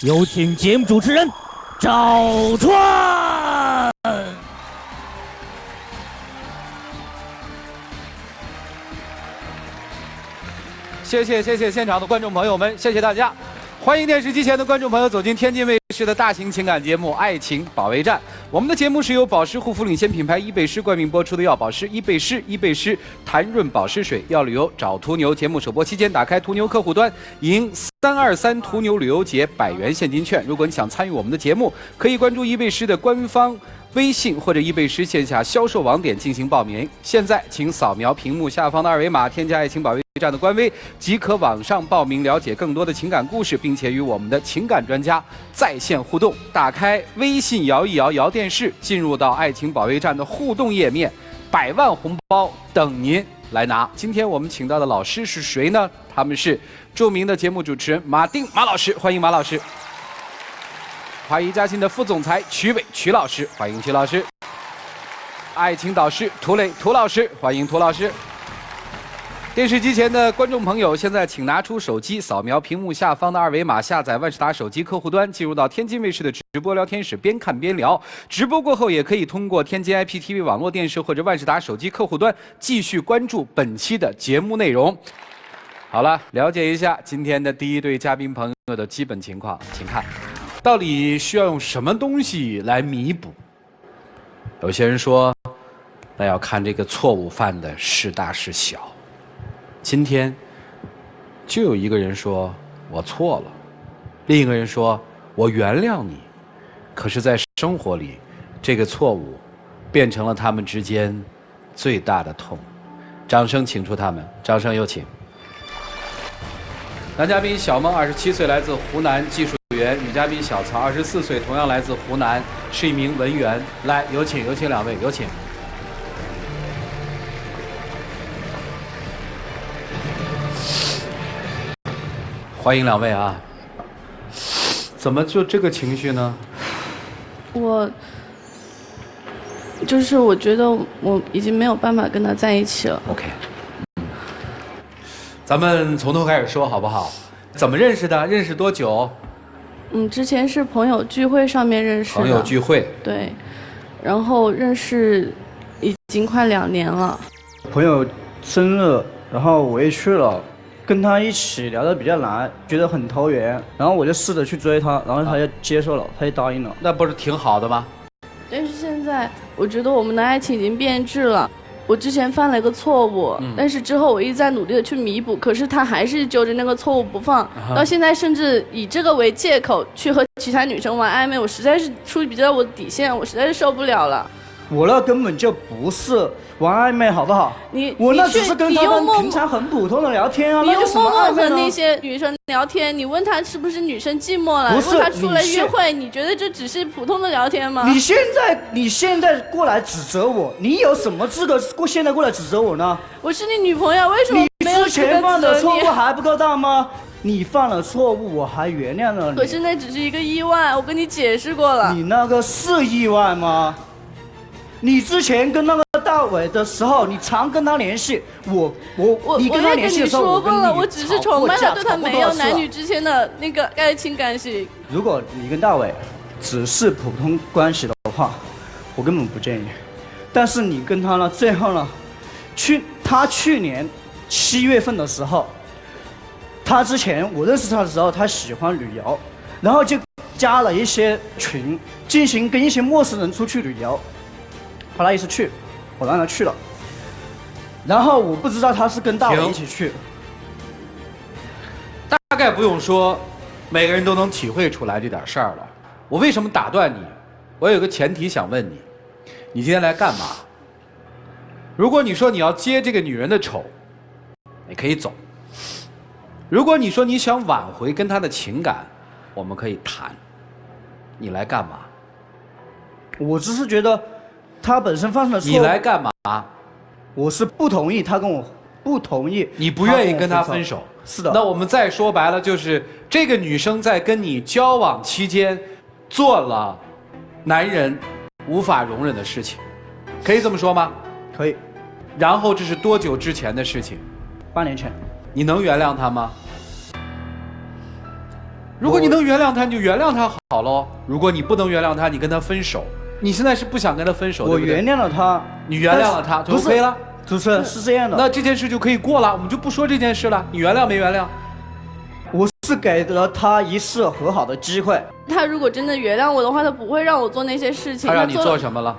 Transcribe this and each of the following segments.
有请节目主持人赵川。谢谢现场的观众朋友们，谢谢大家。欢迎电视机前的观众朋友走进天津卫视的大型情感节目《爱情保卫战》。我们的节目是由保湿护肤领先品牌伊贝诗冠名播出的药保湿伊贝诗弹润保湿水，要旅游找途牛。节目首播期间，打开途牛客户端，赢323途牛旅游节100元现金券。如果你想参与我们的节目，可以关注伊贝诗的官方微信或者伊贝诗线下销售网点进行报名。现在，请扫描屏幕下方的二维码，添加爱情保卫战的官微，即可网上报名，了解更多的情感故事，并且与我们的情感专家在线互动。打开微信摇一摇电视，进入到爱情保卫战的互动页面，100万红包等您来拿。今天我们请到的老师是谁呢？他们是著名的节目主持人马老师，欢迎马老师。华谊嘉信的副总裁曲老师，欢迎曲老师。爱情导师涂老师，欢迎涂老师。电视机前的观众朋友，现在请拿出手机，扫描屏幕下方的二维码，下载万事达手机客户端，进入到天津卫视的直播聊天室，边看边聊。直播过后，也可以通过天津 IPTV 网络电视或者万事达手机客户端继续关注本期的节目内容。好了，了解一下今天的第一对嘉宾朋友的基本情况，请看，到底需要用什么东西来弥补？有些人说，那要看这个错误犯的是大是小。今天就有一个人说我错了，另一个人说我原谅你，可是在生活里，这个错误变成了他们之间最大的痛。掌声请出他们，掌声有请。男嘉宾小孟27岁，来自湖南，技术员；女嘉宾小曹24岁，同样来自湖南，是一名文员。来，有请两位，有请。欢迎两位啊！怎么就这个情绪呢？我觉得我已经没有办法跟他在一起了。OK， 咱们从头开始说好不好？怎么认识的？认识多久？之前是朋友聚会上面认识的。朋友聚会。对。然后认识已经快2年了。朋友生日，然后我也去了。跟他一起聊得比较难，觉得很投缘，然后我就试着去追他，然后他就接受了，他就答应了。那不是挺好的吗？但是现在我觉得我们的爱情已经变质了。我之前犯了一个错误，但是之后我一直在努力的去弥补，可是他还是揪着那个错误不放，到现在甚至以这个为借口去和其他女生玩暧昧，我实在是触及到我的底线，我实在是受不了了。我那根本就不是玩暧昧，好不好？我那只是跟他们平常很普通的聊天啊。你用默默和那些女生聊天，你问他是不是女生寂寞了？问他出来约会，你觉得这只是普通的聊天吗？你现在过来指责我，你有什么资格现在过来指责我呢？我是你女朋友，为什么没有资格指责你？你之前犯的错误还不够大吗？你犯了错误，我还原谅了你。可是那只是一个意外，我跟你解释过了。你那个是意外吗？你之前跟那个大伟的时候，你常跟他联系，你跟他联系的时候，我也跟你说过了，我只是崇拜他，对他没有男女之间的那个爱情感情。如果你跟大伟只是普通关系的话，我根本不建议。但是你跟他呢，最后呢，他去年7月份的时候，他之前我认识他的时候，他喜欢旅游，然后就加了一些群，进行跟一些陌生人出去旅游。他那意思去，我让他去了，然后我不知道他是跟大伟一起去。大概不用说，每个人都能体会出来这点事儿了。我为什么打断你？我有个前提想问你，你今天来干嘛？如果你说你要接这个女人的丑，你可以走；如果你说你想挽回跟她的情感，我们可以谈。你来干嘛？我只是觉得。他本身犯了错误。你来干嘛？我是不同意，他跟我不同意。你不愿意跟他分手？是的。那我们再说白了，就是这个女生在跟你交往期间，做了男人无法容忍的事情，可以这么说吗？可以。然后这是多久之前的事情？ 8年前。你能原谅他吗？如果你能原谅他，你就原谅他好喽。如果你不能原谅他，你跟他分手。你现在是不想跟他分手，我原谅了他，你原谅了他就 OK 了。主持人是这样的，那这件事就可以过了，我们就不说这件事了。你原谅没原谅？我是给了他一次和好的机会。他如果真的原谅我的话，他不会让我做那些事情。他让你做什么了？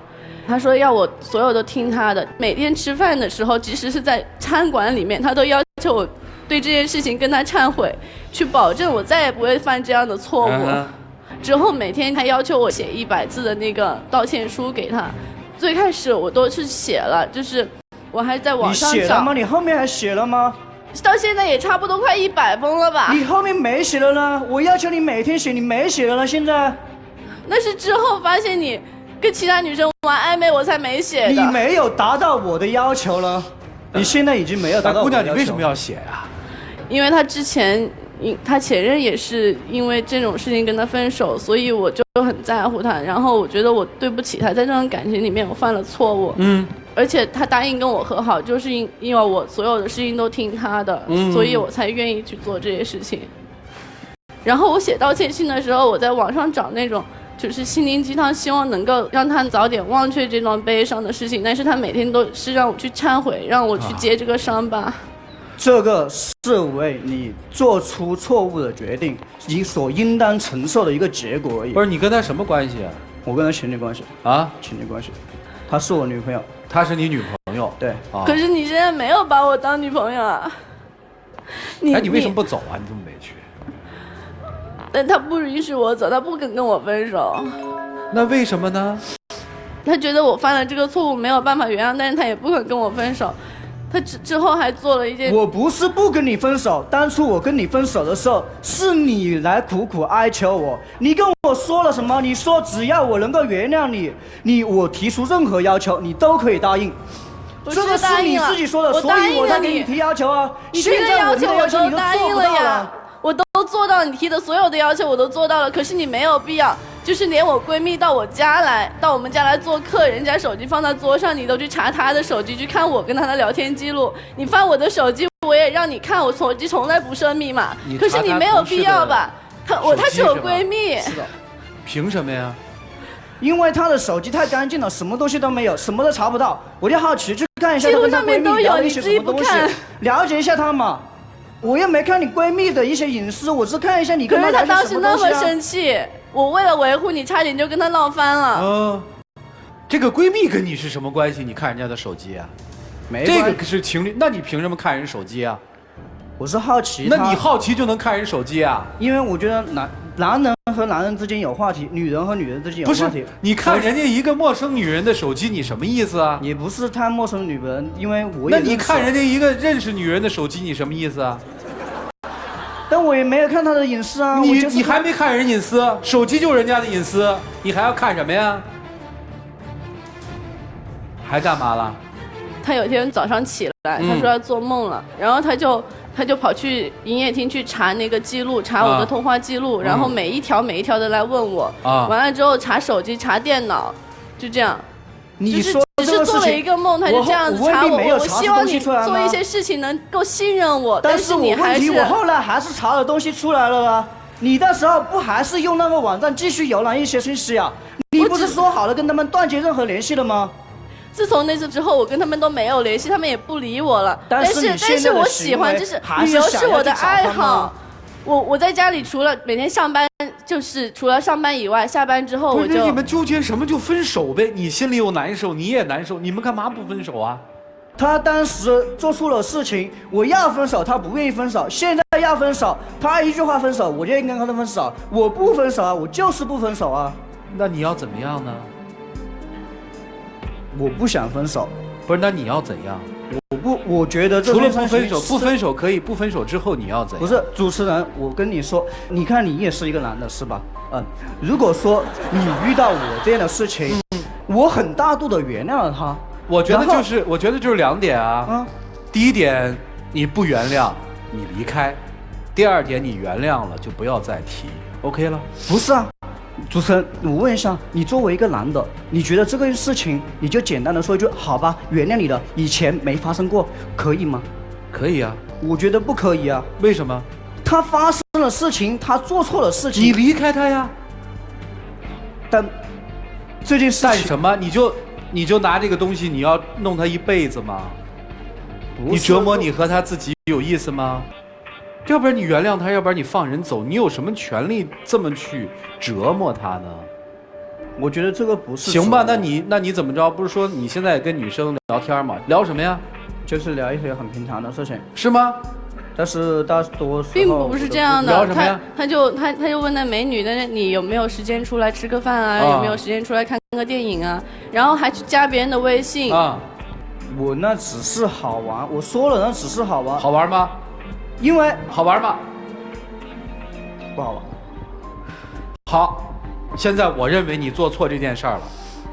他说要我所有都听他的，每天吃饭的时候，即使是在餐馆里面，他都要求我对这件事情跟他忏悔，去保证我再也不会犯这样的错误。之后每天还要求我写100字的那个道歉书给他。最开始我都是写了，就是我还在网上找。你写了吗？你后面还写了吗？到现在也差不多快100封了吧？你后面没写了呢？我要求你每天写，你没写了呢？现在？那是之后发现你跟其他女生玩暧昧，我才没写的。你没有达到我的要求了，你现在已经没有达到我的要求。姑娘，你为什么要写呀？因为他之前。他前任也是因为这种事情跟他分手，所以我就很在乎他。然后我觉得我对不起他，在这段感情里面我犯了错误。而且他答应跟我和好，就是因为我所有的事情都听他的，所以我才愿意去做这些事情。然后我写道歉信的时候，我在网上找那种就是心灵鸡汤，希望能够让他早点忘却这段悲伤的事情。但是他每天都是让我去忏悔，让我去接这个伤疤。这个是为你做出错误的决定，你所应当承受的一个结果而已。不是你跟他什么关系啊？我跟他情侣关系啊，情侣关系。她是我女朋友，她是你女朋友。对。可是你现在没有把我当女朋友啊。你为什么不走啊？你这么委屈。但他不允许我走，他不肯跟我分手。那为什么呢？他觉得我犯了这个错误没有办法原谅，但是他也不肯跟我分手。他之后还做了一件，我不是不跟你分手，当初我跟你分手的时候，是你来苦苦哀求我，你跟我说了什么？你说只要我能够原谅你，我提出任何要求，你都可以答应。这个是你自己说的，所以我才给你提要求啊。你提的要求我都答应了呀，我都做到你提的所有的要求，我都做到了。可是你没有必要。就是连我闺蜜到我们家来做客，人家手机放在桌上，你都去查她的手机，去看我跟她的聊天记录。你翻我的手机，我也让你看，我手机从来不设密码。可是你没有必要吧？她是我闺蜜。是的。凭什么呀？因为她的手机太干净了，什么东西都没有，什么都查不到。我就好奇去看一下她跟她闺蜜聊了一些什么东西，了解一下她嘛。我又没看你闺蜜的一些隐私，我只看一下你跟她聊些什么东西啊。可是她当时那么生气。我为了维护你，差点就跟他闹翻了。这个闺蜜跟你是什么关系？你看人家的手机啊？没，这个是情侣，那你凭什么看人手机啊？我是好奇。那你好奇就能看人手机啊？因为我觉得男人和男人之间有话题，女人和女人之间有话题。不是，你看人家一个陌生女人的手机，你什么意思啊？也不是太陌生女人，因为我也。那你看人家一个认识女人的手机，你什么意思啊？但我也没有看他的隐私啊！你还没看人隐私，手机就是人家的隐私，你还要看什么呀？还干嘛了？他有一天早上起来，他说要做梦了，然后他就跑去营业厅去查那个记录，查我的通话记录，然后每一条的来问我，完了之后查手机、查电脑，就这样。你说只是做了一个梦，他就这样子查我。我希望你做一些事情能够信任我，但是你还是。我后来还是查了东西出来了啦。你那时候不还是用那个网站继续浏览一些信息啊？你不是说好了跟他们断绝任何联系了吗？自从那次之后，我跟他们都没有联系，他们也不理我了。但是我喜欢，就是旅游是我的爱好。我在家里除了每天上班，就是除了上班以外，下班之后我就。你们纠结什么就分手呗？你心里又难受，你也难受，你们干嘛不分手啊？他当时做出了事情，我要分手，他不愿意分手。现在要分手，他一句话分手，我就应该跟他分手。我不分手啊，我就是不分手啊。那你要怎么样呢？我不想分手。不是，那你要怎样？我觉得这除了不分手可以，不分手之后你要怎样？不是主持人，我跟你说，你看你也是一个男的是吧？如果说你遇到我这样的事情，我很大度的原谅了他。我觉得就是2点啊。第一点，你不原谅，你离开；第二点，你原谅了就不要再提 ，OK 了？不是啊。主持人，我问一下，你作为一个男的，你觉得这个事情你就简单的说一句好吧，原谅你了，以前没发生过，可以吗？可以啊。我觉得不可以啊。为什么？他发生了事情，他做错了事情，你离开他呀。但这件事情干什么？你就拿这个东西，你要弄他一辈子吗？你折磨你和他自己有意思吗？要不然你原谅他，要不然你放人走，你有什么权利这么去折磨他呢？我觉得这个不是行吧？那你怎么着？不是说你现在跟女生聊天吗？聊什么呀？就是聊一些很平常的事情，是吗？但是大多时候并不是这样的。聊什么呀？他就问那美女的，你有没有时间出来吃个饭啊？有没有时间出来看个电影啊？然后还去加别人的微信啊。我那只是好玩，我说了那只是好玩。好玩吗？因为好玩吗？不好玩。好，现在我认为你做错这件事儿了。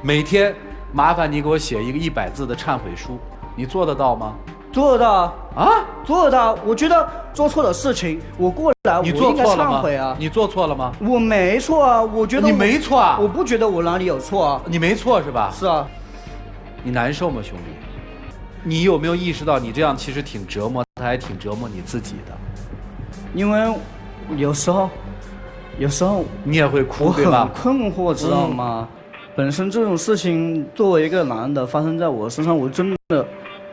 每天麻烦你给我写一个100字的忏悔书，你做得到吗？做得到啊，做得到。我觉得做错了事情，我过来，你我应该做错了吗？忏悔啊。你做错了吗？我没错啊，我觉得你没错啊。我不觉得我哪里有错啊。你没错是吧？是啊。你难受吗，兄弟？你有没有意识到你这样其实挺折磨他，还挺折磨你自己的？因为有时候你也会哭，我对吧？很困惑，知道吗？本身这种事情作为一个男的发生在我身上，我真的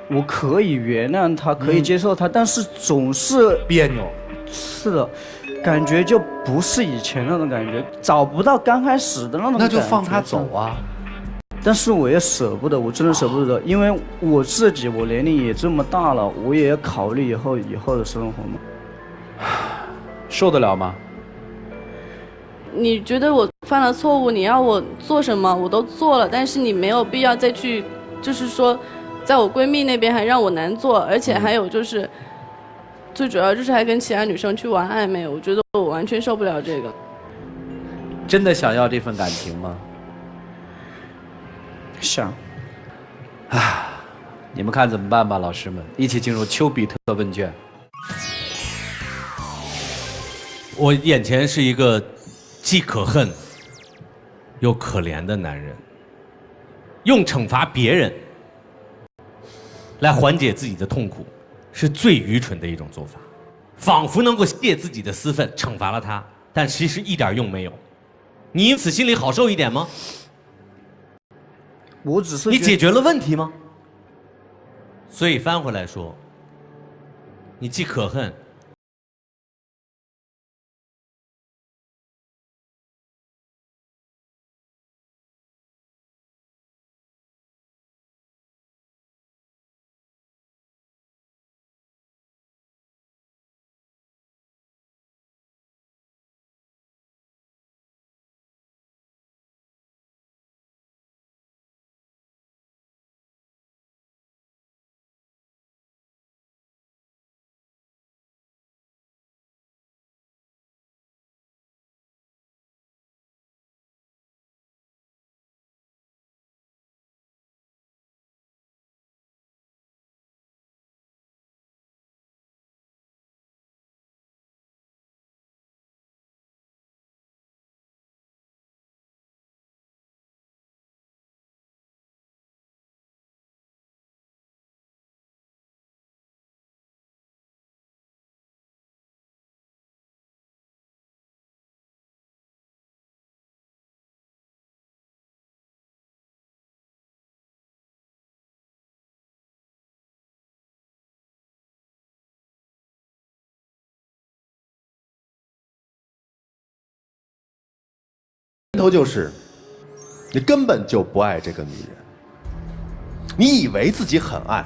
我可以原谅他，可以接受他，但是总是别扭。是的，感觉就不是以前那种感觉，找不到刚开始的那种感觉。那就放他走啊。但是我也舍不得，我真的舍不得，因为我自己我年龄也这么大了，我也要考虑以后的生活嘛。受得了吗？你觉得我犯了错误，你要我做什么我都做了，但是你没有必要再去，就是说，在我闺蜜那边还让我难做，而且还有就是，最主要就是还跟其他女生去玩暧昧，我觉得我完全受不了这个。真的想要这份感情吗？想。你们看怎么办吧，老师们，一起进入丘比特问卷。我眼前是一个既可恨又可怜的男人，用惩罚别人来缓解自己的痛苦，是最愚蠢的一种做法。仿佛能够泄自己的私愤，惩罚了他，但其实一点用没有。你因此心里好受一点吗？我只是你解决了问题吗？所以翻回来说，你既可恨。头就是你根本就不爱这个女人，你以为自己很爱，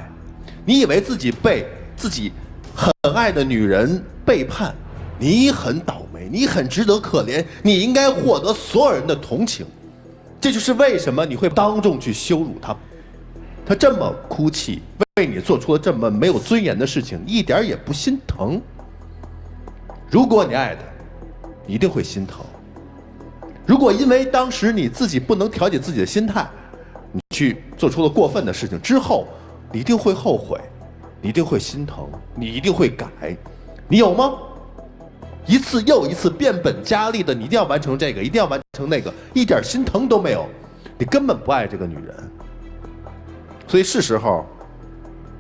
你以为自己被自己很爱的女人背叛，你很倒霉，你很值得可怜，你应该获得所有人的同情。这就是为什么你会当众去羞辱她，她这么哭泣，为你做出了这么没有尊严的事情，一点也不心疼。如果你爱她，你一定会心疼。如果因为当时你自己不能调节自己的心态，你去做出了过分的事情之后，你一定会后悔，你一定会心疼，你一定会改。你有吗？一次又一次变本加厉的，你一定要完成这个，一定要完成那个，一点心疼都没有，你根本不爱这个女人。所以是时候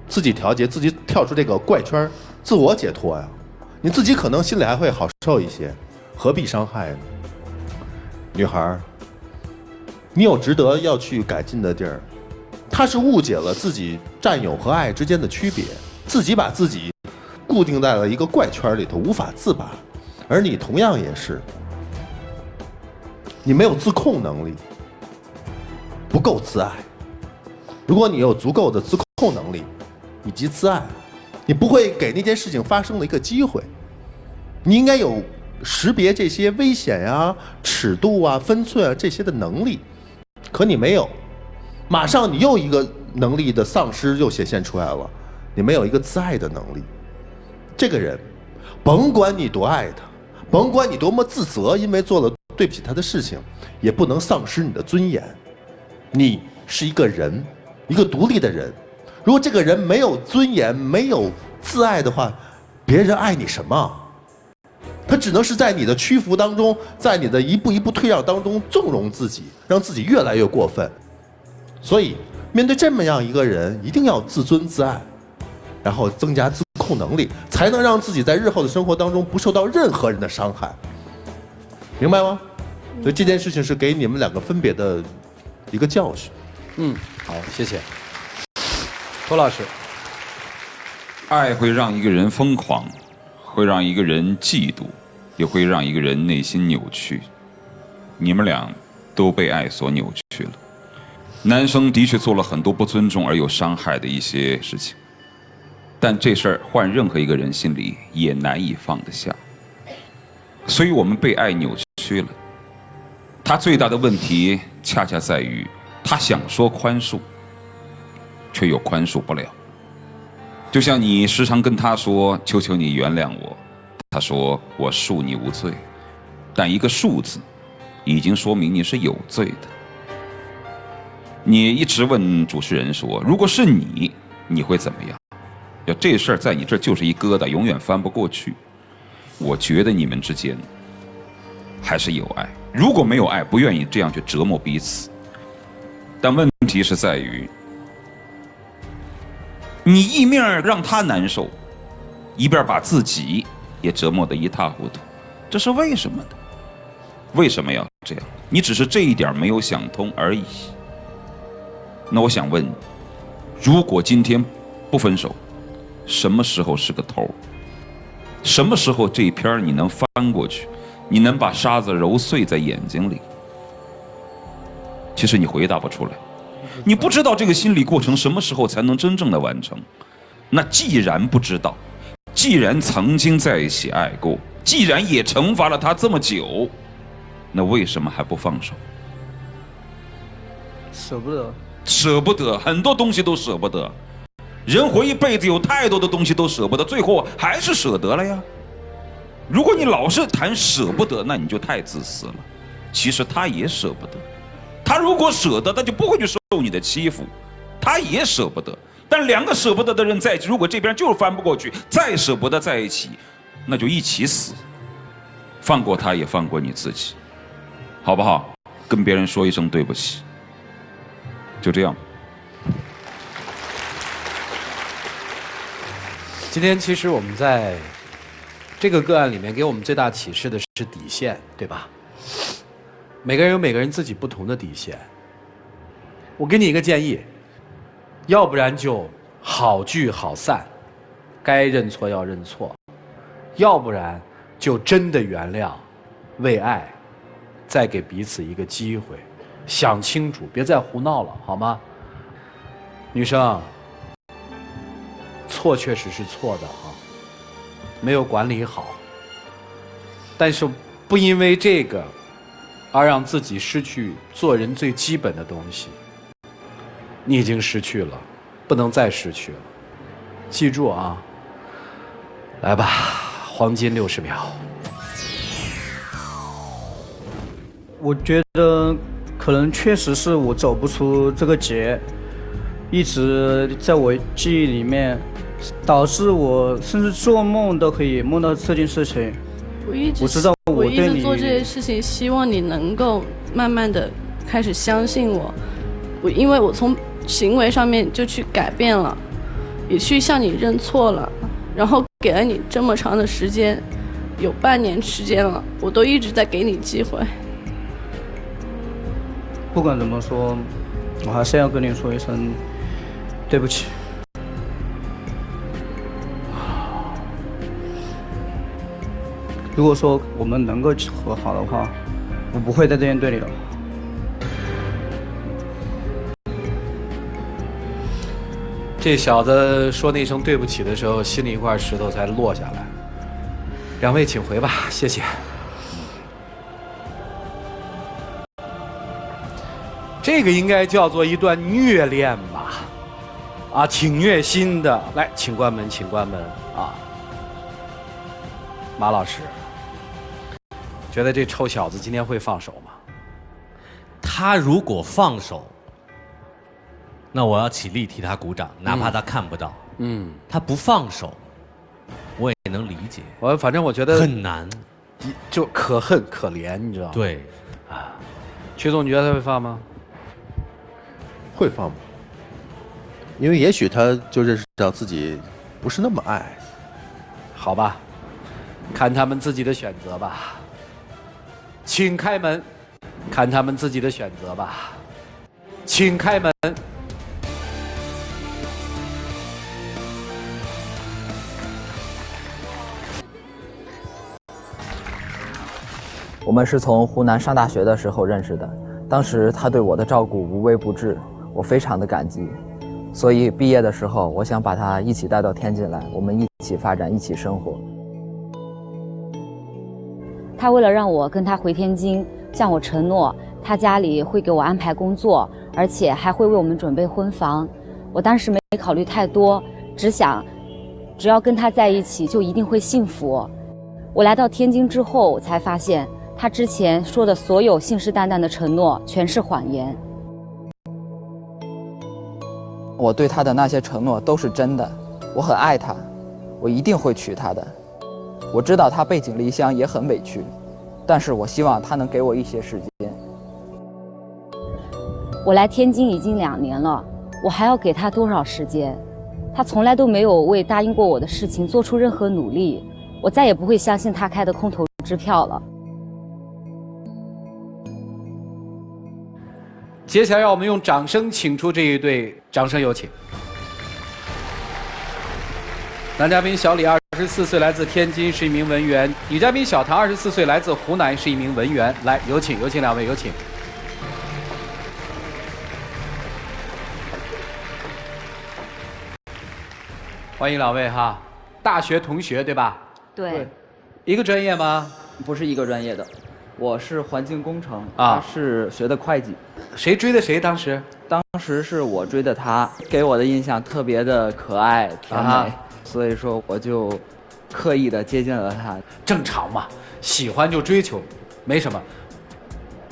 自己调节，自己跳出这个怪圈，自我解脱呀。你自己可能心里还会好受一些，何必伤害呢？女孩，你有值得要去改进的地儿。他是误解了自己占有和爱之间的区别，自己把自己固定在了一个怪圈里头，无法自拔。而你同样也是，你没有自控能力，不够自爱。如果你有足够的自控能力以及自爱，你不会给那件事情发生的一个机会。你应该有识别这些危险啊、尺度啊、分寸啊这些的能力，可你没有。马上你又一个能力的丧失又显现出来了，你没有一个自爱的能力。这个人，甭管你多爱他，甭管你多么自责，因为做了对不起他的事情，也不能丧失你的尊严。你是一个人，一个独立的人。如果这个人没有尊严，没有自爱的话，别人爱你什么？他只能是在你的屈服当中，在你的一步一步退让当中纵容自己，让自己越来越过分。所以，面对这么样一个人，一定要自尊自爱，然后增加自控能力，才能让自己在日后的生活当中不受到任何人的伤害。明白吗？所以这件事情是给你们两个分别的一个教训。好，谢谢。托老师，爱会让一个人疯狂，会让一个人嫉妒，也会让一个人内心扭曲。你们俩都被爱所扭曲了。男生的确做了很多不尊重而又伤害的一些事情，但这事儿换任何一个人心里也难以放得下。所以我们被爱扭曲了。他最大的问题恰恰在于，他想说宽恕，却又宽恕不了。就像你时常跟他说“求求你原谅我”，他说“我恕你无罪”，但一个“恕”字，已经说明你是有罪的。你一直问主持人说，如果是你，你会怎么样？要这事儿在你这儿就是一疙瘩，永远翻不过去。我觉得你们之间还是有爱，如果没有爱，不愿意这样去折磨彼此。但问题是在于，你一面让他难受，一边把自己也折磨得一塌糊涂，这是为什么呢？为什么要这样？你只是这一点没有想通而已。那我想问你，如果今天不分手，什么时候是个头？什么时候这一篇你能翻过去，你能把沙子揉碎在眼睛里？其实你回答不出来，你不知道这个心理过程什么时候才能真正的完成。那既然不知道，既然曾经在一起爱过，既然也惩罚了他这么久，那为什么还不放手？舍不得。舍不得，很多东西都舍不得。人活一辈子，有太多的东西都舍不得，最后还是舍得了呀。如果你老是谈舍不得，那你就太自私了。其实他也舍不得，他如果舍得，他就不会去受你的欺负，他也舍不得。但两个舍不得的人在一起，如果这边就是翻不过去，再舍不得在一起，那就一起死。放过他，也放过你自己，好不好？跟别人说一声对不起。就这样。今天其实我们在这个个案里面给我们最大启示的是底线，对吧？每个人有每个人自己不同的底线。我给你一个建议，要不然就好聚好散，该认错要认错；要不然就真的原谅，为爱，再给彼此一个机会。想清楚，别再胡闹了，好吗？女生，错确实是错的啊，没有管理好，但是不因为这个而让自己失去做人最基本的东西。你已经失去了，不能再失去了。记住啊，来吧，黄金60秒。我觉得可能确实是我走不出这个结，一直在我记忆里面，导致我甚至做梦都可以梦到这件事情。我知道我一直做这些事情，希望你能够慢慢的开始相信我。因为我从行为上面就去改变了，也去向你认错了，然后给了你这么长的时间，有半年时间了，我都一直在给你机会。不管怎么说，我还是要跟你说一声对不起。如果说我们能够和好的话，我不会在这边对你的。这小子说那声对不起的时候，心里一块石头才落下来。两位请回吧，谢谢。这个应该叫做一段虐恋吧？啊，挺虐心的。来，请关门，请关门啊！马老师，觉得这臭小子今天会放手吗？他如果放手，那我要起立替他鼓掌，哪怕他看不到。他不放手，我也能理解。反正我觉得很难，就可恨可怜，你知道吗？对，啊，曲总，你觉得他会放吗？会放吗？因为也许他就认识到自己不是那么爱。好吧，看他们自己的选择吧。请开门，看他们自己的选择吧。请开门。我们是从湖南上大学的时候认识的，当时他对我的照顾无微不至，我非常的感激。所以毕业的时候，我想把他一起带到天津来，我们一起发展，一起生活。他为了让我跟他回天津，向我承诺，他家里会给我安排工作，而且还会为我们准备婚房。我当时没考虑太多，只想，只要跟他在一起，就一定会幸福。我来到天津之后，才发现他之前说的所有信誓旦旦的承诺，全是谎言。我对他的那些承诺都是真的，我很爱他，我一定会娶她的。我知道他背井离乡也很委屈，但是我希望他能给我一些时间。我来天津已经2年了，我还要给他多少时间？他从来都没有为答应过我的事情做出任何努力，我再也不会相信他开的空头支票了。接下来让我们用掌声请出这一对，掌声有请。男嘉宾小李24岁，来自天津，是一名文员；女嘉宾小唐24岁，来自湖南，是一名文员。来，有请，有请两位，有请。欢迎两位哈，大学同学对吧？对，一个专业吗？不是一个专业的，我是环境工程，啊他是学的会计。谁追的谁？当时是我追的他，给我的印象特别的可爱甜美，所以说我就刻意的接近了他。正常嘛，喜欢就追求，没什么。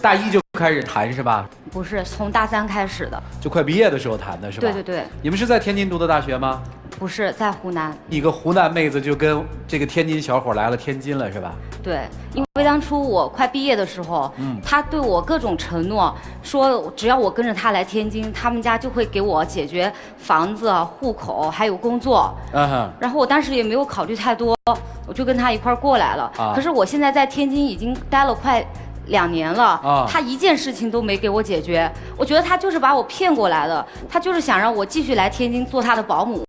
大一就开始谈是吧？不是，从大3开始的。就快毕业的时候谈的是吧？对对对。你们是在天津读的大学吗？不是，在湖南。一个湖南妹子就跟这个天津小伙来了天津了是吧？对，因为当初我快毕业的时候，他对我各种承诺，说只要我跟着他来天津，他们家就会给我解决房子、户口还有工作。然后我当时也没有考虑太多，我就跟他一块儿过来了。可是我现在在天津已经待了快2年了，他一件事情都没给我解决。我觉得他就是把我骗过来的，他就是想让我继续来天津做他的保姆。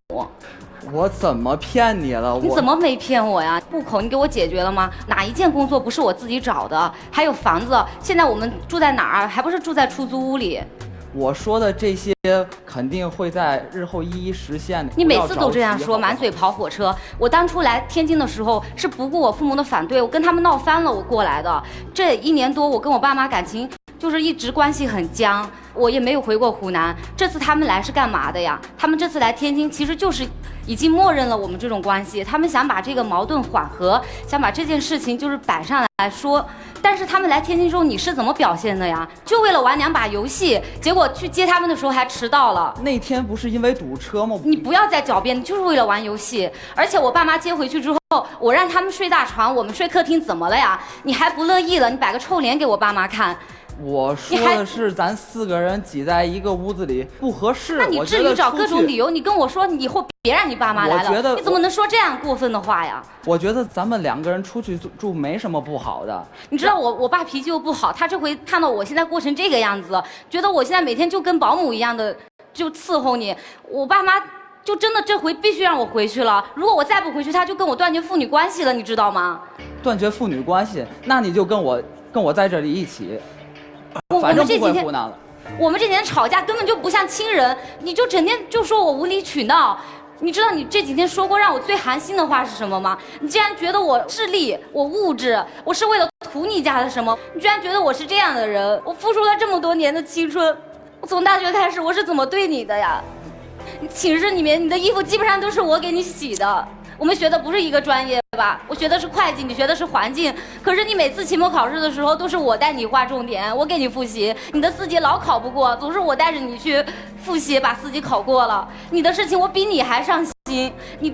我怎么骗你了？你怎么没骗我呀？户口你给我解决了吗？哪一件工作不是我自己找的？还有房子，现在我们住在哪儿？还不是住在出租屋里？我说的这些肯定会在日后一一实现的。你每次都这样说，满嘴跑火车。我当初来天津的时候是不顾我父母的反对，我跟他们闹翻了，我过来的。这1年多，我跟我爸妈感情就是一直关系很僵，我也没有回过湖南。这次他们来是干嘛的呀？他们这次来天津，其实就是已经默认了我们这种关系，他们想把这个矛盾缓和，想把这件事情就是摆上来说。但是他们来天津之后，你是怎么表现的呀？就为了玩2把游戏，结果去接他们的时候还迟到了。那天不是因为堵车吗？你不要再狡辩，你就是为了玩游戏。而且我爸妈接回去之后，我让他们睡大床，我们睡客厅，怎么了呀？你还不乐意了？你摆个臭脸给我爸妈看。我说的是咱4个人挤在一个屋子里不合适。那你至于找各种理由？你跟我说你以后别让你爸妈来了，你怎么能说这样过分的话呀？我觉得咱们2个人出去住没什么不好的。你知道我爸脾气又不好，他这回看到我现在过成这个样子，觉得我现在每天就跟保姆一样的就伺候你，我爸妈就真的这回必须让我回去了。如果我再不回去，他就跟我断绝父女关系了，你知道吗？断绝父女关系，那你就跟我在这里一起。反正不会胡闹了。我们这几天吵架根本就不像亲人，你就整天就说我无理取闹。你知道你这几天说过让我最寒心的话是什么吗？你竟然觉得我势利，我物质，我是为了图你家的什么？你居然觉得我是这样的人？我付出了这么多年的青春，我从大学开始我是怎么对你的呀？寝室里面你的衣服基本上都是我给你洗的。我们学的不是一个专业吧？我学的是会计，你学的是环境。可是你每次期末考试的时候，都是我带你划重点，我给你复习。你的4级老考不过，总是我带着你去复习，把4级考过了。你的事情我比你还上心。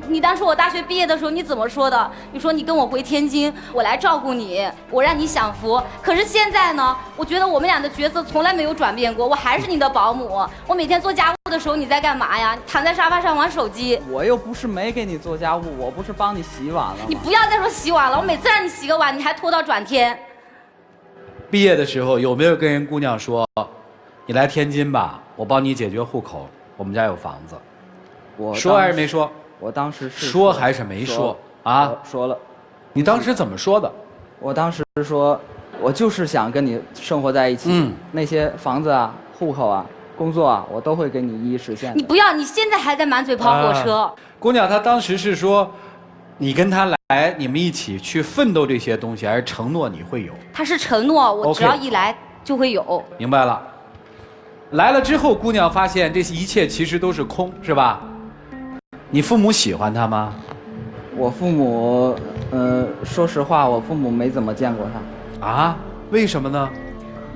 你当初我大学毕业的时候你怎么说的？你说你跟我回天津，我来照顾你，我让你享福。可是现在呢，我觉得我们俩的角色从来没有转变过，我还是你的保姆。我每天做家务的时候你在干嘛呀？躺在沙发上玩手机。我又不是没给你做家务，我不是帮你洗碗了吗？你不要再说洗碗了，我每次让你洗个碗，你还拖到转天。毕业的时候有没有跟人姑娘说，你来天津吧，我帮你解决户口，我们家有房子？我说还是没说？我当时是说还是没说啊？说了。你当时怎么说的？我当时说，我就是想跟你生活在一起。那些房子啊、户口啊、工作啊，我都会给你一一实现的。你不要，你现在还在满嘴跑火车。姑娘，她当时是说，你跟她来，你们一起去奋斗这些东西，还是承诺你会有？她是承诺，我只要一来就会有。明白了。来了之后，姑娘发现这一切其实都是空，是吧？你父母喜欢她吗？我父母，说实话，我父母没怎么见过她。啊？为什么呢？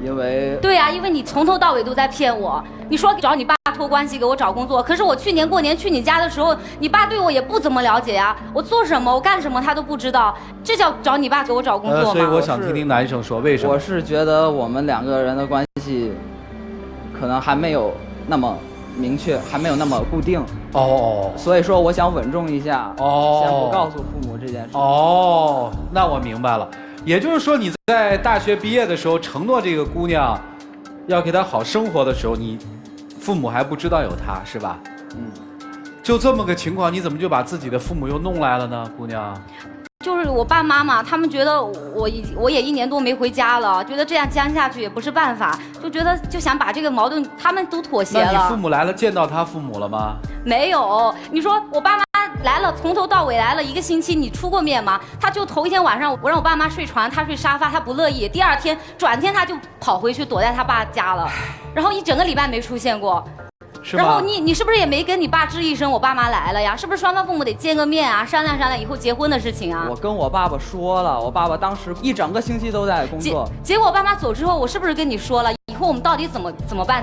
因为对啊，因为你从头到尾都在骗我。你说找你爸托关系给我找工作，可是我去年过年去你家的时候，你爸对我也不怎么了解呀。我做什么，我干什么他都不知道，这叫找你爸给我找工作吗？所以我想听听男生说为什么。我是觉得我们2个人的关系，可能还没有那么明确，还没有那么固定。所以说我想稳重一下。先不告诉父母这件事。那我明白了。也就是说你在大学毕业的时候承诺这个姑娘，要给她好生活的时候，你父母还不知道有她，是吧？就这么个情况，你怎么就把自己的父母又弄来了呢，姑娘？就是我爸妈嘛，他们觉得我也1年多没回家了，觉得这样僵下去也不是办法，就想把这个矛盾，他们都妥协了。那你父母来了，见到他父母了吗？没有。你说我爸妈来了，从头到尾来了1个星期，你出过面吗？他就头一天晚上，我让我爸妈睡床，他睡沙发，他不乐意。第2天转天他就跑回去躲在他爸家了，然后1整个礼拜没出现过。然后你是不是也没跟你爸吱一声我爸妈来了呀？是不是双方父母得见个面啊，商量商量以后结婚的事情啊？我跟我爸爸说了，我爸爸当时1整个星期都在工作。结果我爸妈走之后，我是不是跟你说了，以后我们到底怎么办？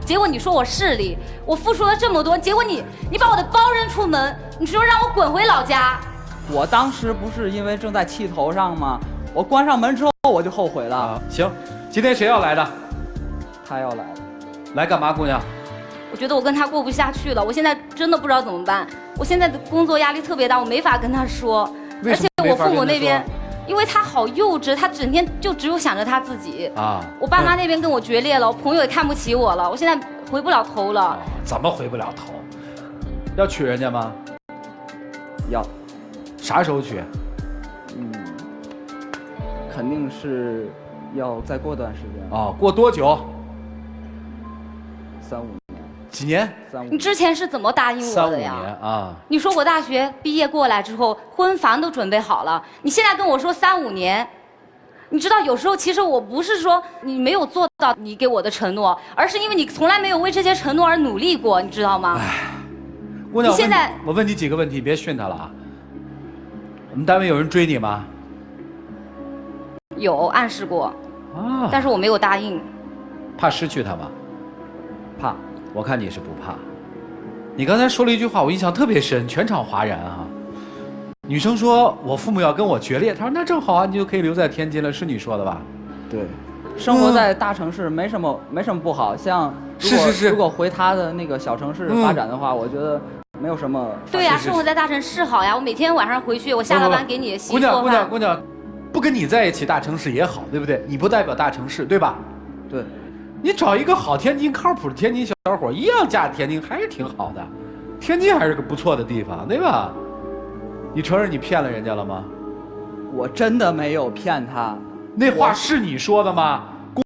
结果你说我势利，我付出了这么多，结果你把我的包扔出门，你说让我滚回老家。我当时不是因为正在气头上吗？我关上门之后我就后悔了。行，今天谁要来的？他要来了。来干嘛，姑娘？我觉得我跟他过不下去了，我现在真的不知道怎么办。我现在的工作压力特别大，我没法跟他说。而且我父母那边，因为他好幼稚，他整天就只有想着他自己啊。我爸妈那边跟我决裂了，我朋友也看不起我了，我现在回不了头了。怎么回不了头？要娶人家吗？要。啥时候娶？肯定是要再过段时间。过多久？3、5年。几年？3、5年。你之前是怎么答应我的呀？3、5年啊！你说我大学毕业过来之后，婚房都准备好了，你现在跟我说3、5年，你知道有时候其实我不是说你没有做到你给我的承诺，而是因为你从来没有为这些承诺而努力过，你知道吗？姑娘，我问你几个问题，别训他了啊。我们单位有人追你吗？有暗示过，但是我没有答应。怕失去他吗？怕。我看你是不怕。你刚才说了一句话，我印象特别深，全场哗然啊。女生说我父母要跟我决裂，她说那正好啊，你就可以留在天津了，是你说的吧？对。生活在大城市没什么不好，像如果回他的那个小城市发展的话，我觉得没有什么。对呀，生活在大城市好呀，我每天晚上回去，我下了班给你洗做饭。姑娘，不跟你在一起，大城市也好，对不对？你不代表大城市，对吧？对，你找一个好天津靠谱的天津小伙，一样嫁天津还是挺好的，天津还是个不错的地方，对吧？你承认你骗了人家了吗？我真的没有骗他。那话是你说的吗？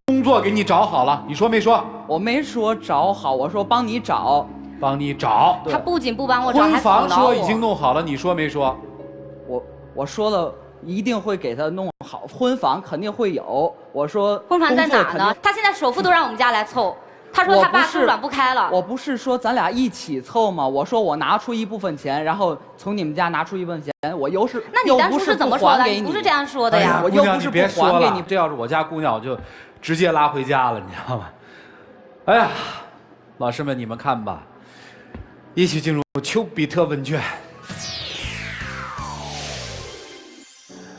工作给你找好了，你说没说？我没说找好，我说帮你找。帮你找。他不仅不帮我找，还婚房阻挠我。说已经弄好了，你说没说？我说了，一定会给他弄好，婚房肯定会有。我说婚房在哪呢？他现在首付都让我们家来凑。他说他爸是转不开了。我不是说咱俩一起凑吗？我说我拿出一部分钱，然后从你们家拿出一部分钱，我又是那你当初是怎么说的？你不是这样说的呀。我又不是不还给你。这要是我家姑娘，我就直接拉回家了，你知道吗？哎呀，老师们你们看吧，一起进入丘比特问卷。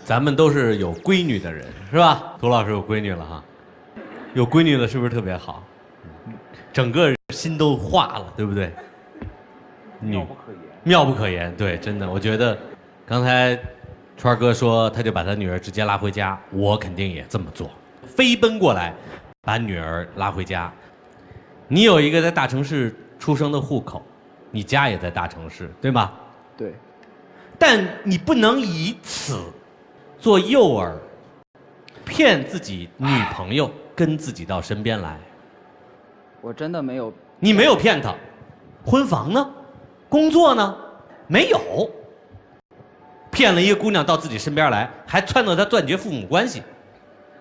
咱们都是有闺女的人，是吧？涂老师有闺女了哈，有闺女了是不是特别好？整个心都化了，对不对？妙不可言，妙不可言。对，真的，我觉得刚才川哥说他就把他女儿直接拉回家，我肯定也这么做，飞奔过来把女儿拉回家。你有一个在大城市出生的户口，你家也在大城市，对吗？对。但你不能以此做诱饵，骗自己女朋友跟自己到身边来。我真的没有。你没有骗她，婚房呢？工作呢？没有。骗了一个姑娘到自己身边来，还撺掇她断绝父母关系，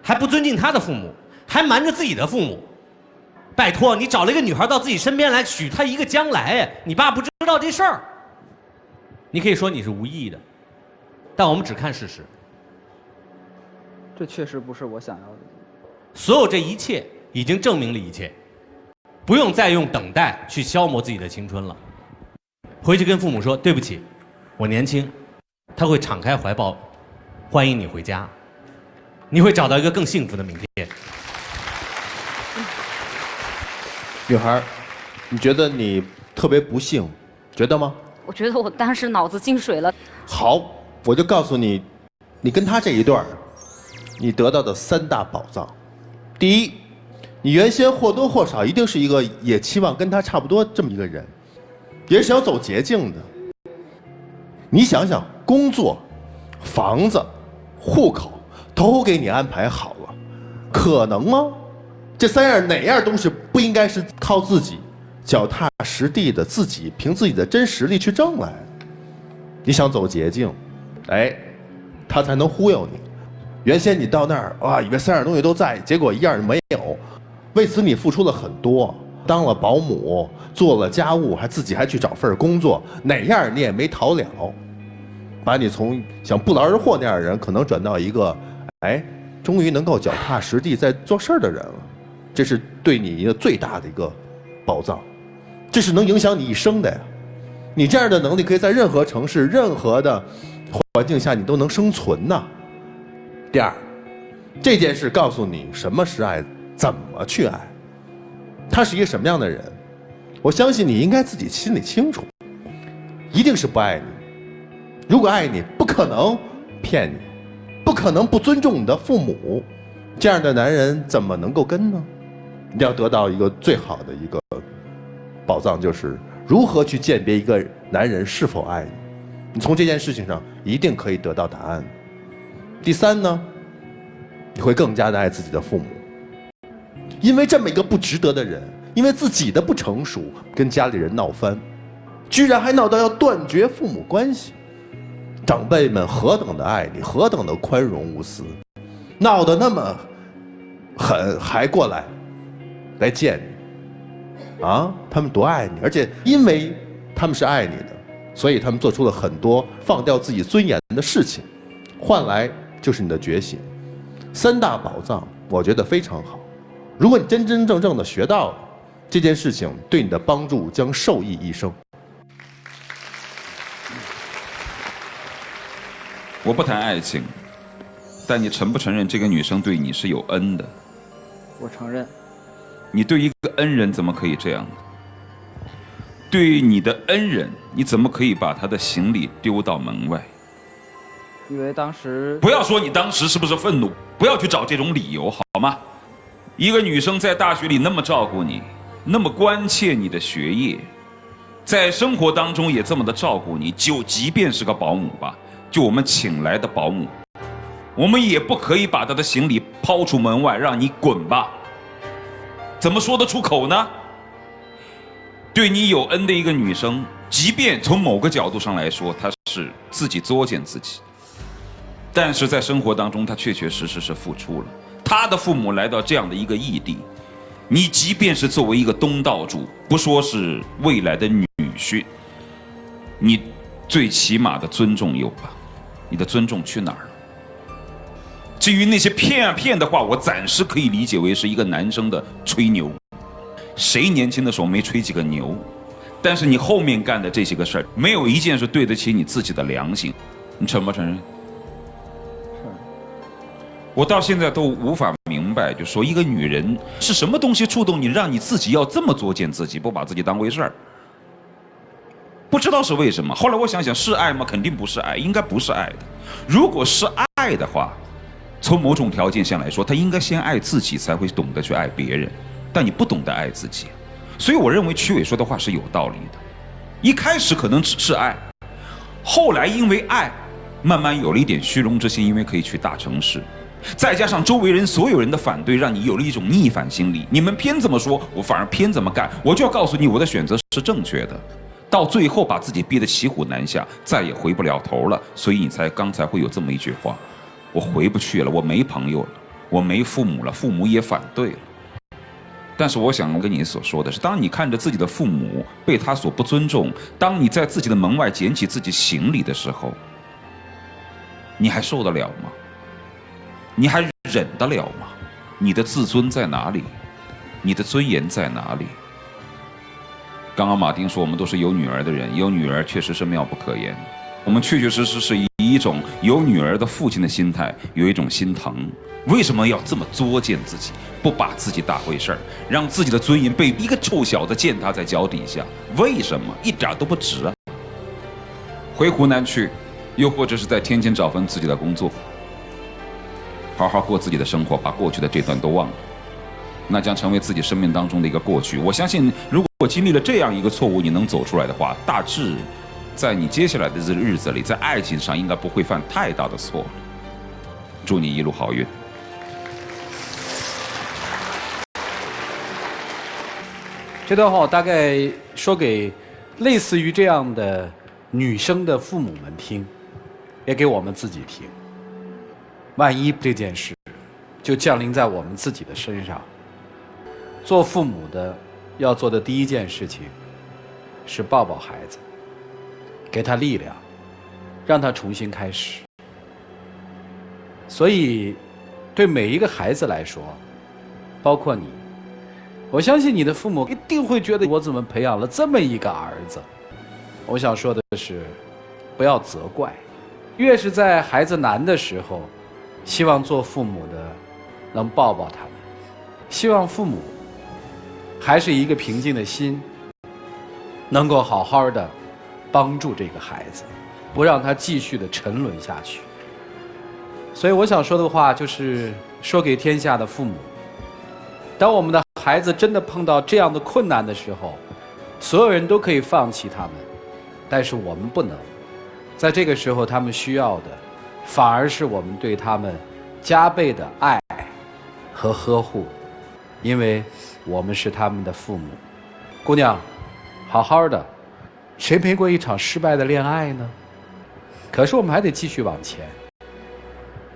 还不尊敬她的父母，还瞒着自己的父母。拜托，你找了一个女孩到自己身边来，许她一个将来，你爸不知道这事儿。你可以说你是无意的，但我们只看事实。这确实不是我想要的。所有这一切已经证明了一切，不用再用等待去消磨自己的青春了。回去跟父母说对不起，我年轻，他会敞开怀抱，欢迎你回家，你会找到一个更幸福的明天。女孩，你觉得你特别不幸，觉得吗？我觉得我当时脑子进水了。好，我就告诉你，你跟他这一段，你得到的3大宝藏。第一，你原先或多或少一定是一个也期望跟他差不多这么一个人，也是想走捷径的。你想想，工作、房子、户口都给你安排好了，可能吗？这3样哪样东西不应该是靠自己脚踏实地的，自己凭自己的真实力去挣来？你想走捷径，哎，他才能忽悠你。原先你到那儿哇，以为3样东西都在，结果1样没有。为此你付出了很多，当了保姆，做了家务，自己还去找份工作，哪样你也没逃了，把你从想不劳而获那样的人，可能转到一个，哎，终于能够脚踏实地在做事儿的人了。这是对你一个最大的一个宝藏，这是能影响你一生的呀。你这样的能力可以在任何城市、任何的环境下你都能生存呐。第二，这件事告诉你什么是爱，怎么去爱，他是一个什么样的人，我相信你应该自己心里清楚。一定是不爱你，如果爱你，不可能骗你，不可能不尊重你的父母，这样的男人怎么能够跟呢？你要得到一个最好的一个宝藏，就是如何去鉴别一个男人是否爱你。你从这件事情上一定可以得到答案。第三呢，你会更加的爱自己的父母，因为这么一个不值得的人，因为自己的不成熟跟家里人闹翻，居然还闹到要断绝父母关系。长辈们何等的爱你，何等的宽容无私，闹得那么狠还过来见你啊！他们多爱你，而且因为他们是爱你的，所以他们做出了很多放掉自己尊严的事情，换来就是你的觉醒。3大宝藏我觉得非常好，如果你真真正正的学到了这件事情，对你的帮助将受益一生。我不谈爱情，但你承不承认这个女生对你是有恩的？我承认。你对一个恩人怎么可以这样呢？对于你的恩人，你怎么可以把他的行李丢到门外？因为当时不要说你当时是不是愤怒，不要去找这种理由，好吗？一个女生在大学里那么照顾你，那么关切你的学业，在生活当中也这么的照顾你，就即便是个保姆吧，就我们请来的保姆，我们也不可以把她的行李抛出门外，让你滚吧。怎么说得出口呢？对你有恩的一个女生，即便从某个角度上来说，她是自己作践自己，但是在生活当中，她确确实实是付出了。她的父母来到这样的一个异地，你即便是作为一个东道主，不说是未来的女婿，你最起码的尊重有吧？你的尊重去哪儿了？至于那些骗啊骗的话，我暂时可以理解为是一个男生的吹牛。谁年轻的时候没吹几个牛？但是你后面干的这些个事儿，没有一件是对得起你自己的良心。你承不承认？是。我到现在都无法明白，就说一个女人是什么东西触动你，让你自己要这么作践自己，不把自己当回事儿。不知道是为什么。后来我想想，是爱吗？肯定不是爱，应该不是爱的。如果是爱的话，从某种条件上来说，他应该先爱自己，才会懂得去爱别人。但你不懂得爱自己，所以我认为曲伟说的话是有道理的。一开始可能只是爱，后来因为爱，慢慢有了一点虚荣之心，因为可以去大城市，再加上周围人所有人的反对，让你有了一种逆反心理。你们偏怎么说，我反而偏怎么干。我就要告诉你，我的选择是正确的。到最后把自己逼得骑虎难下，再也回不了头了。所以你刚才会有这么一句话。我回不去了，我没朋友了，我没父母了，父母也反对了。但是我想跟你所说的是，当你看着自己的父母被他所不尊重，当你在自己的门外捡起自己行李的时候，你还受得了吗？你还忍得了吗？你的自尊在哪里？你的尊严在哪里？刚刚马丁说我们都是有女儿的人，有女儿确实是妙不可言。我们确确实实是以一种有女儿的父亲的心态，有一种心疼。为什么要这么作践自己，不把自己当回事儿，让自己的尊严被一个臭小子践踏在脚底下？为什么？一点都不值啊！回湖南去，又或者是在天津找份自己的工作，好好过自己的生活，把过去的这段都忘了，那将成为自己生命当中的一个过去。我相信，如果经历了这样一个错误，你能走出来的话，大致在你接下来的日子里，在爱情上应该不会犯太大的错。祝你一路好运。这段话我大概说给类似于这样的女生的父母们听，也给我们自己听。万一这件事就降临在我们自己的身上，做父母的要做的第一件事情是抱抱孩子，给他力量，让他重新开始。所以对每一个孩子来说，包括你，我相信你的父母一定会觉得我怎么培养了这么一个儿子。我想说的是，不要责怪，越是在孩子难的时候，希望做父母的能抱抱他们，希望父母还是一个平静的心，能够好好的帮助这个孩子，不让他继续的沉沦下去。所以我想说的话就是说给天下的父母，当我们的孩子真的碰到这样的困难的时候，所有人都可以放弃他们，但是我们不能。在这个时候，他们需要的反而是我们对他们加倍的爱和呵护，因为我们是他们的父母。姑娘，好好的，谁没过一场失败的恋爱呢？可是我们还得继续往前，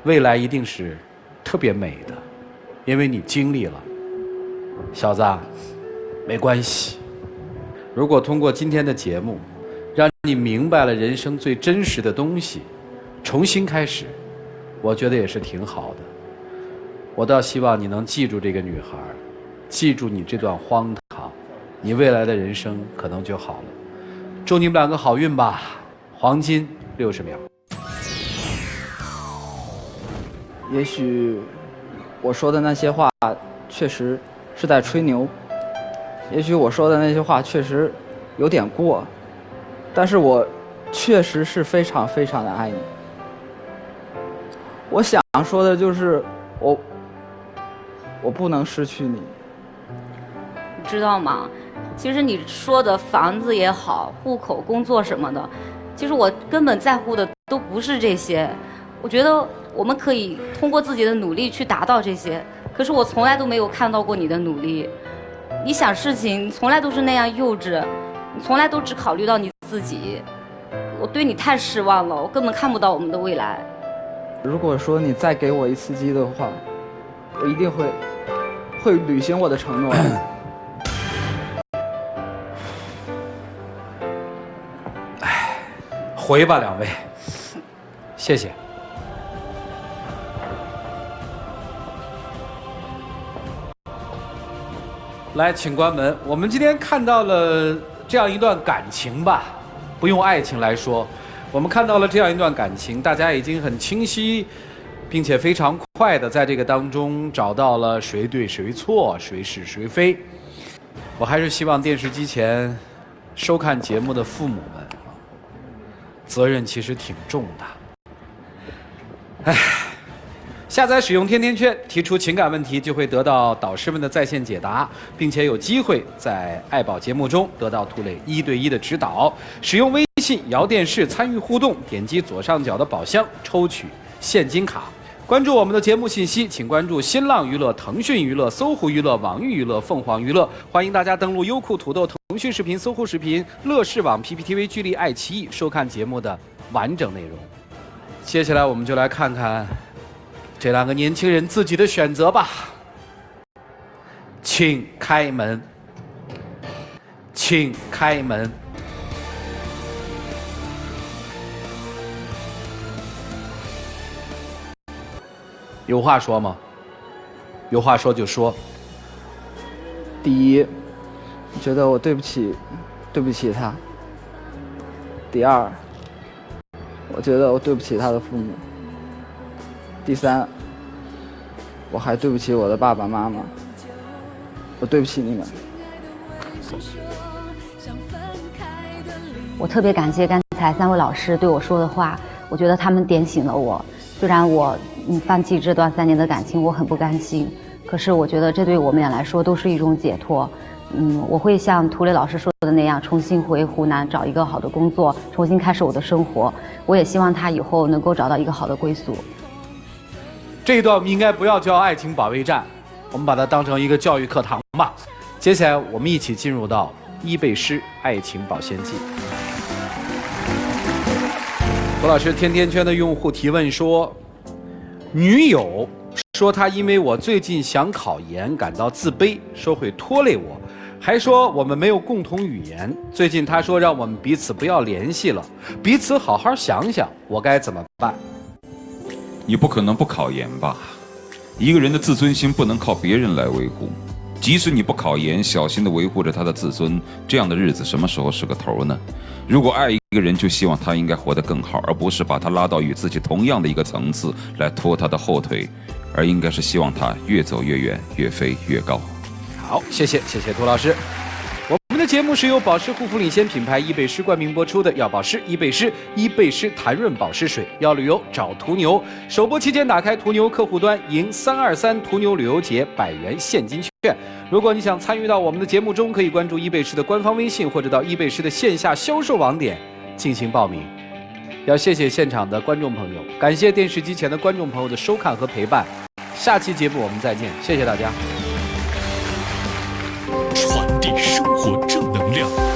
未来一定是特别美的，因为你经历了。小子，没关系，如果通过今天的节目让你明白了人生最真实的东西，重新开始，我觉得也是挺好的。我倒希望你能记住这个女孩，记住你这段荒唐，你未来的人生可能就好了。祝你们两个好运吧。黄金60秒。也许我说的那些话确实是在吹牛，也许我说的那些话确实有点过，但是我确实是非常非常的爱你。我想说的就是我不能失去你。你知道吗？其实你说的房子也好，户口、工作什么的，其实我根本在乎的都不是这些。我觉得我们可以通过自己的努力去达到这些，可是我从来都没有看到过你的努力。你想事情从来都是那样幼稚，你从来都只考虑到你自己。我对你太失望了，我根本看不到我们的未来。如果说你再给我一次机会的话，我一定会履行我的承诺。回吧，两位，谢谢。来，请关门。我们今天看到了这样一段感情吧，不用爱情来说，我们看到了这样一段感情，大家已经很清晰，并且非常快的在这个当中找到了谁对谁错，谁是谁非。我还是希望电视机前收看节目的父母们，责任其实挺重的。唉，下载使用天天圈，提出情感问题就会得到导师们的在线解答，并且有机会在爱宝节目中得到涂磊1对1的指导。使用微信摇电视参与互动，点击左上角的宝箱抽取现金卡。关注我们的节目信息，请关注新浪娱乐、腾讯娱乐、搜狐娱乐、网易娱乐、凤凰娱乐。欢迎大家登录优酷、土豆、腾讯视频、搜狐视频、乐视网、PPTV、巨力、爱奇艺收看节目的完整内容。接下来我们就来看看这两个年轻人自己的选择吧。请开门，请开门。有话说吗？有话说就说。第一，觉得我对不起他。第二，我觉得我对不起他的父母。第三，我还对不起我的爸爸妈妈。我对不起你们。我特别感谢刚才3位老师对我说的话，我觉得他们点醒了我。虽然我放弃这段3年的感情，我很不甘心，可是我觉得这对我们俩来说都是一种解脱。我会像涂磊老师说的那样，重新回湖南找一个好的工作，重新开始我的生活。我也希望他以后能够找到一个好的归宿。这一段我们应该不要叫爱情保卫战，我们把它当成一个教育课堂吧。接下来我们一起进入到伊贝诗爱情保鲜剂。涂老师，天天圈的用户提问说，女友说她因为我最近想考研感到自卑，说会拖累我，还说我们没有共同语言。最近她说让我们彼此不要联系了，彼此好好想想，我该怎么办？你不可能不考研吧？一个人的自尊心不能靠别人来维护，即使你不考研，小心地维护着他的自尊，这样的日子什么时候是个头呢？如果爱一个人，就希望他应该活得更好，而不是把他拉到与自己同样的一个层次来拖他的后腿，而应该是希望他越走越远，越飞越高。好，谢谢涂老师。我们的节目是由保湿护肤领先品牌伊贝诗冠名播出的，要保湿伊贝诗弹润保湿水，要旅游找途牛。首播期间打开途牛客户端，赢323途牛旅游节100元现金券。如果你想参与到我们的节目中，可以关注伊贝诗的官方微信，或者到伊贝诗的线下销售网点进行报名。要谢谢现场的观众朋友，感谢电视机前的观众朋友的收看和陪伴。下期节目我们再见，谢谢大家。传递生活正能量。